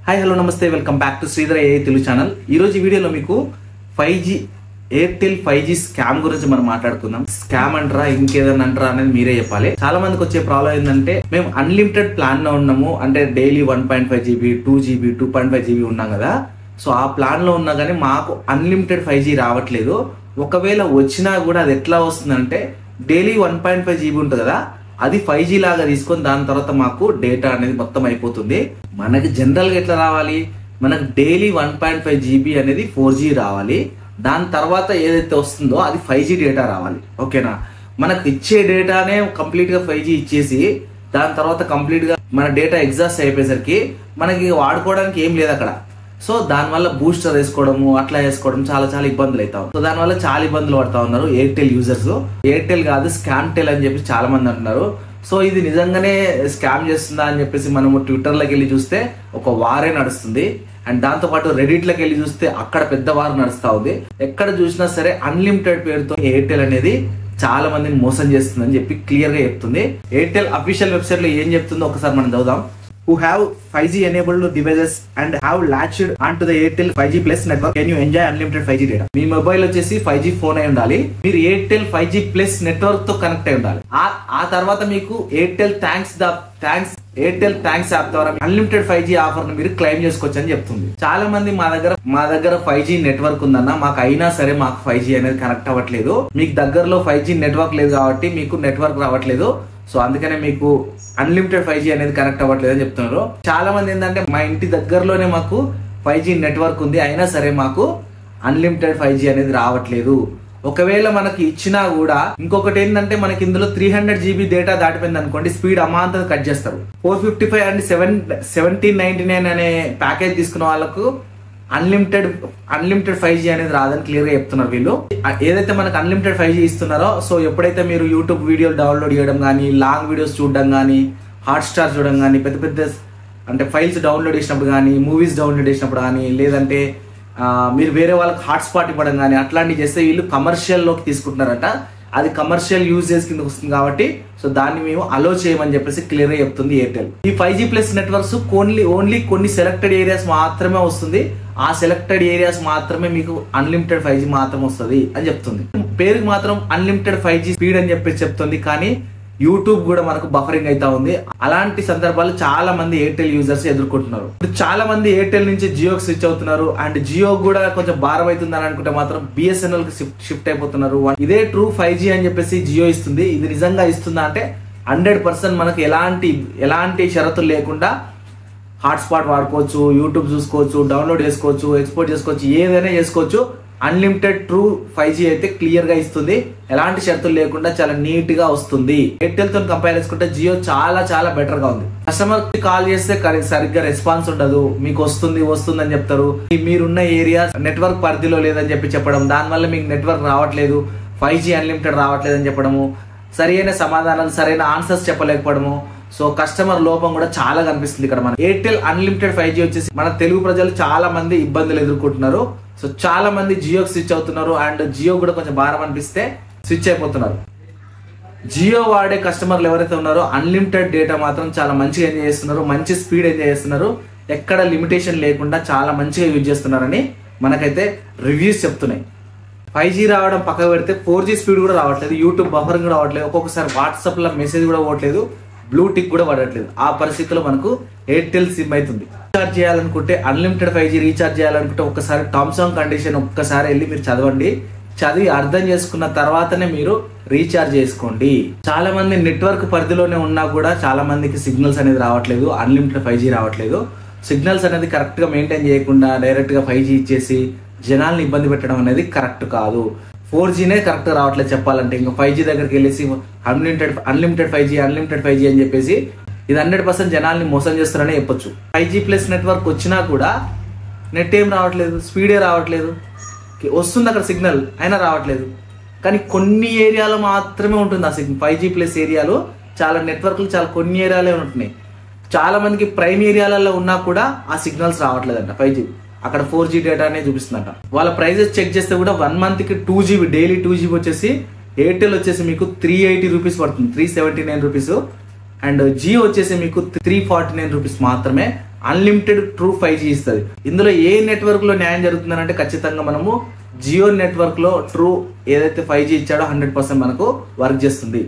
Hi hello నమస్తే welcome back to Sridhar AI Telugu channel. ఈ రోజు వీడియోలో మీకు 5G ఎయిర్టెల్ 5G స్కామ్ గురించి మనం మాట్లాడుకుందాం. స్కామ్ అంటారా ఇంకేదన్నా అంటారా అనేది మీరే చెప్పాలి. చాలా మందికి వచ్చే ప్రాబ్లం ఏంటంటే మేము అన్లిమిటెడ్ ప్లాన్ లో ఉన్నాము, అంటే డైలీ 1.5 GB 2 GB 2.5 GB ఉన్నాం కదా. సో ఆ ప్లాన్ లో ఉన్నా కానీ మాకు అన్లిమిటెడ్ 5G రావట్లేదు. ఒకవేళ వచ్చినా కూడా అది ఎట్లా వస్తుందంటే డైలీ 1.5 GB ఉంటుంది కదా, అది 5G లాగా తీసుకొని దాని తర్వాత మాకు డేటా అనేది మొత్తం అయిపోతుంది. మనకి జనరల్ గా ఎట్లా రావాలి, మనకు డైలీ 1.5 GB అనేది 4G రావాలి. దాని తర్వాత ఏదైతే వస్తుందో అది 5G డేటా రావాలి. ఓకేనా, మనకు ఇచ్చే డేటానే కంప్లీట్ గా 5G ఇచ్చేసి దాని తర్వాత కంప్లీట్ గా మన డేటా ఎగ్జాస్ట్ అయిపోయేసరికి మనకి వాడుకోవడానికి ఏం లేదు అక్కడ. సో దానివల్ల బూస్టర్ వేసుకోవడము అట్లా వేసుకోవడం చాలా ఇబ్బందులు అవుతాయి. సో దానివల్ల చాలా ఇబ్బందులు పడతా ఉన్నారు ఎయిర్టెల్ యూజర్స్. ఎయిర్టెల్ కాదు స్కామ్టెల్ అని చెప్పి చాలా మంది అంటున్నారు. సో ఇది నిజంగానే స్కామ్ చేస్తుందా అని చెప్పేసి మనము ట్విట్టర్లోకి వెళ్ళి చూస్తే ఒక వారే నడుస్తుంది. అండ్ దాంతో పాటు రెడిట్ లోకి వెళ్ళి చూస్తే అక్కడ పెద్ద వారు నడుస్తా ఉంది. ఎక్కడ చూసినా సరే అన్లిమిటెడ్ పేరుతో ఎయిర్టెల్ అనేది చాలా మందిని మోసం చేస్తుందని చెప్పి క్లియర్ గా చెప్తుంది. ఎయిర్టెల్ అఫీషియల్ వెబ్సైట్ లో ఏం చెప్తుందో ఒకసారి మనం చదువుదాం. Who have 5G enabled devices and have latched onto the Airtel 5G Plus network, can you enjoy unlimited 5G data? Me mobile వచ్చేసి 5G ఫోన్ అయి ఉండాలి, మీరు ఎయిర్టెల్ 5G Plus నెట్వర్క్ తో కనెక్ట్ అయి ఉండాలి. ఆ తర్వాత మీకు ఎయిర్టెల్ థ్యాంక్స్ యాప్ ద్వారా అన్లిమిటెడ్ 5G ఆఫర్ ను మీరు క్లెయిమ్ చేసుకోవచ్చు అని చెప్తుంది. చాలా మంది మా దగ్గర 5G నెట్వర్క్ ఉందన్న, మాకు అయినా సరే మాకు 5G అనేది కనెక్ట్ అవ్వట్లేదు, మీకు దగ్గరలో 5G నెట్వర్క్ లేదు కాబట్టి మీకు నెట్వర్క్ రావట్లేదు, సో అందుకనే మీకు అన్లిమిటెడ్ 5G అనేది కనెక్ట్ అవ్వట్లేదు అని చెప్తున్నారు. చాలా మంది ఏంటంటే మా ఇంటి దగ్గరలోనే మాకు 5G నెట్వర్క్ ఉంది, అయినా సరే మాకు అన్లిమిటెడ్ 5G అనేది రావట్లేదు. ఒకవేళ మనకి ఇచ్చినా కూడా ఇంకొకటి ఏంటంటే మనకి ఇందులో 300 GB డేటా దాటిపోయింది అనుకోండి, స్పీడ్ అమాంతం కట్ చేస్తారు. 455 అండ్ 1799 అనే ప్యాకేజ్ తీసుకున్న వాళ్ళకు అన్లిమిటెడ్ 5G అనేది రాదని క్లియర్ గా చెప్తున్నారు వీళ్ళు. ఏదైతే మనకు అన్లిమిటెడ్ 5G ఇస్తున్నారో, సో ఎప్పుడైతే మీరు యూట్యూబ్ వీడియోలు డౌన్లోడ్ చేయడం కానీ, లాంగ్ వీడియోస్ చూడడం కానీ, హాట్స్టార్ చూడడం కానీ, పెద్ద అంటే ఫైల్స్ డౌన్లోడ్ చేసినప్పుడు కానీ, మూవీస్ డౌన్లోడ్ చేసినప్పుడు కానీ, లేదంటే మీరు వేరే వాళ్ళకి హాట్స్పాట్ ఇవ్వడం కానీ అట్లాంటివి చేస్తే వీళ్ళు కమర్షియల్లోకి తీసుకుంటున్నారట. అది కమర్షియల్ యూజేజ్ కింద వస్తుంది కాబట్టి సో దాన్ని మేము అలో చేయమని చెప్పేసి క్లియర్ గా చెప్తుంది ఎయిర్టెల్. ఈ 5G ప్లస్ నెట్వర్క్స్ ఓన్లీ కొన్ని సెలెక్టెడ్ ఏరియాస్ మాత్రమే వస్తుంది, ఆ సెలెక్టెడ్ ఏరియాస్ మాత్రమే మీకు అన్లిమిటెడ్ 5G మాత్రం వస్తుంది అని చెప్తుంది. పేరుకి మాత్రం అన్లిమిటెడ్ 5G స్పీడ్ అని చెప్పేసి చెప్తుంది, కానీ యూట్యూబ్ కూడా మనకు బఫరింగ్ అయితా ఉంది. అలాంటి సందర్భాలు చాలా మంది ఎయిర్టెల్ యూజర్స్ ఎదుర్కొంటున్నారు. చాలా మంది ఎయిర్టెల్ నుంచి జియోకి స్విచ్ అవుతున్నారు. అండ్ జియో కూడా కొంచెం భారం అవుతుంది అని అనుకుంటే మాత్రం BSNL కి షిఫ్ట్ అయిపోతున్నారు. ఇదే ట్రూ 5G అని చెప్పేసి జియో ఇస్తుంది. ఇది నిజంగా ఇస్తుందా అంటే 100% మనకు ఎలాంటి షరతులు లేకుండా హాట్స్పాట్ వాడుకోవచ్చు, యూట్యూబ్ చూసుకోవచ్చు, డౌన్లోడ్ చేసుకోవచ్చు, ఎక్స్పోర్ట్ చేసుకోవచ్చు, ఏదైనా చేసుకోవచ్చు. అన్లిమిటెడ్ ట్రూ 5G అయితే క్లియర్ గా ఇస్తుంది, ఎలాంటి షరతులు లేకుండా చాలా నీట్ గా వస్తుంది. ఎయిర్టెల్ తో కంపేర్ చేసుకుంటే జియో చాలా బెటర్ గా ఉంది. కస్టమర్ కి కాల్ చేస్తే సరిగ్గా రెస్పాన్స్ ఉండదు, మీకు వస్తుంది అని చెప్తారు. మీరున్న ఏరియా నెట్వర్క్ పరిధిలో లేదని చెప్పడం, దానివల్ల మీకు నెట్వర్క్ రావట్లేదు, 5G అన్లిమిటెడ్ రావట్లేదు అని చెప్పడము, సరైన సమాధానాలు సరైన ఆన్సర్స్ చెప్పలేకపోవడము. సో కస్టమర్ లోపం కూడా చాలా కనిపిస్తుంది ఇక్కడ. మన ఎయిర్టెల్ అన్లిమిటెడ్ 5G వచ్చేసి మన తెలుగు ప్రజలు చాలా మంది ఇబ్బందులు ఎదుర్కొంటున్నారు. సో చాలా మంది జియోకి స్విచ్ అవుతున్నారు, అండ్ జియో కూడా కొంచెం భారం అనిపిస్తే స్విచ్ అయిపోతున్నారు. జియో వాడే కస్టమర్లు ఎవరైతే ఉన్నారో అన్లిమిటెడ్ డేటా మాత్రం చాలా మంచిగా ఎంజాయ్ చేస్తున్నారు, మంచి స్పీడ్ ఎంజాయ్ చేస్తున్నారు, ఎక్కడ లిమిటేషన్ లేకుండా చాలా మంచిగా యూజ్ చేస్తున్నారని మనకైతే రివ్యూస్ చెప్తున్నాయి. 5G రావడం పక్కకు పెడితే 4G స్పీడ్ కూడా రావట్లేదు, యూట్యూబ్ బఫరింగ్ కూడా రావట్లేదు, ఒక్కొక్కసారి వాట్సాప్ లో మెసేజ్ కూడా పోవట్లేదు, బ్లూటిక్ కూడా పడట్లేదు. ఆ పరిస్థితిలో మనకు ఎయిర్టెల్ సిమ్ అవుతుంది. రీఛార్జ్ చేయాలనుకుంటే అన్లిమిటెడ్ 5G రీఛార్జ్ చేయాలనుకుంటే ఒక్కసారి టర్మ్స్ అండ్ కండిషన్ ఒక్కసారి వెళ్ళి మీరు చదివి అర్థం చేసుకున్న తర్వాతనే మీరు రీఛార్జ్ చేసుకోండి. చాలా మంది నెట్వర్క్ పరిధిలోనే ఉన్నా కూడా చాలా మందికి సిగ్నల్స్ అనేది రావట్లేదు, అన్లిమిటెడ్ 5G రావట్లేదు. సిగ్నల్స్ అనేది కరెక్ట్ గా మెయింటైన్ చేయకుండా డైరెక్ట్ గా 5G ఇచ్చేసి జనాల్ని ఇబ్బంది పెట్టడం అనేది కరెక్ట్ కాదు. 4Gనే కరెక్ట్ రావట్లేదు చెప్పాలంటే. ఇంకా 5G దగ్గరికి వెళ్ళేసి అన్లిమిటెడ్ 5G అని చెప్పేసి ఇది 100% జనాల్ని మోసం చేస్తారనే చెప్పొచ్చు. 5G ప్లస్ నెట్వర్క్ వచ్చినా కూడా నెట్ ఏం రావట్లేదు, స్పీడే రావట్లేదు, వస్తుంది అక్కడ సిగ్నల్ అయినా రావట్లేదు. కానీ కొన్ని ఏరియాలో మాత్రమే ఉంటుంది ఆ సిగ్నల్. 5G ప్లస్ ఏరియాలో చాలా నెట్వర్క్లు చాలా కొన్ని ఏరియాలే ఉంటున్నాయి. చాలా మందికి ప్రైమ్ ఏరియాలలో ఉన్నా కూడా ఆ సిగ్నల్స్ రావట్లేదంట 5G. అక్కడ 4G డేటానే చూపిస్తుందంట. వాళ్ళ ప్రైజెస్ చెక్ చేస్తే కూడా 1 month కి 2 GB డైలీ 2 GB వచ్చేసి ఎయిర్టెల్ వచ్చేసి మీకు 380 రూపీస్ పడుతుంది, 379 రూపీస్. అండ్ జియో వచ్చేసి మీకు 349 రూపీస్ మాత్రమే అన్లిమిటెడ్ ట్రూ 5G ఇస్తుంది. ఇందులో ఏ నెట్వర్క్ లో న్యాయం జరుగుతుందని అంటే ఖచ్చితంగా మనము జియో నెట్వర్క్ లో ట్రూ ఏదైతే 5G ఇచ్చాడో 100% మనకు వర్క్ చేస్తుంది.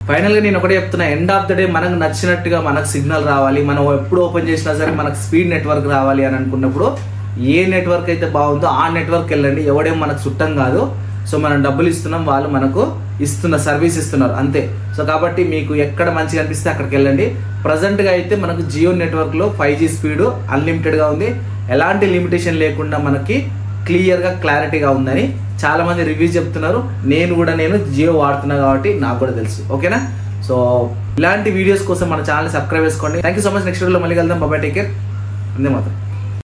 ఫైనల్ గా నేను ఒకటే చెప్తున్నా, ఎండ్ ఆఫ్ ద డే మనకు నచ్చినట్టుగా మనకు సిగ్నల్ రావాలి, మనం ఎప్పుడు ఓపెన్ చేసినా సరే మనకు స్పీడ్ నెట్వర్క్ రావాలి అని అనుకున్నప్పుడు ఏ నెట్వర్క్ అయితే బాగుందో ఆ నెట్వర్క్ వెళ్ళండి. ఎవడేం మనకు చుట్టం కాదు. సో మనం డబ్బులు ఇస్తున్నాం, వాళ్ళు మనకు సర్వీస్ ఇస్తున్నారు అంతే. సో కాబట్టి మీకు ఎక్కడ మంచిగా అనిపిస్తే అక్కడికి వెళ్ళండి. ప్రజెంట్ గా అయితే మనకు జియో నెట్వర్క్ లో 5G స్పీడ్ అన్లిమిటెడ్ గా ఉంది, ఎలాంటి లిమిటేషన్ లేకుండా మనకి క్లియర్ గా క్లారిటీగా ఉందని చాలా మంది రివ్యూస్ చెప్తున్నారు. నేను జియో వాడుతున్నా కాబట్టి నాకు కూడా తెలుసు. ఓకేనా? సో ఇలాంటి వీడియోస్ కోసం మన ఛానల్ సబ్స్క్రైబ్ చేసుకోండి. Thank you so much. Next వీడియోలో మళ్ళీ కలుద్దాం. Bye, take care. అంతే మాత్రం.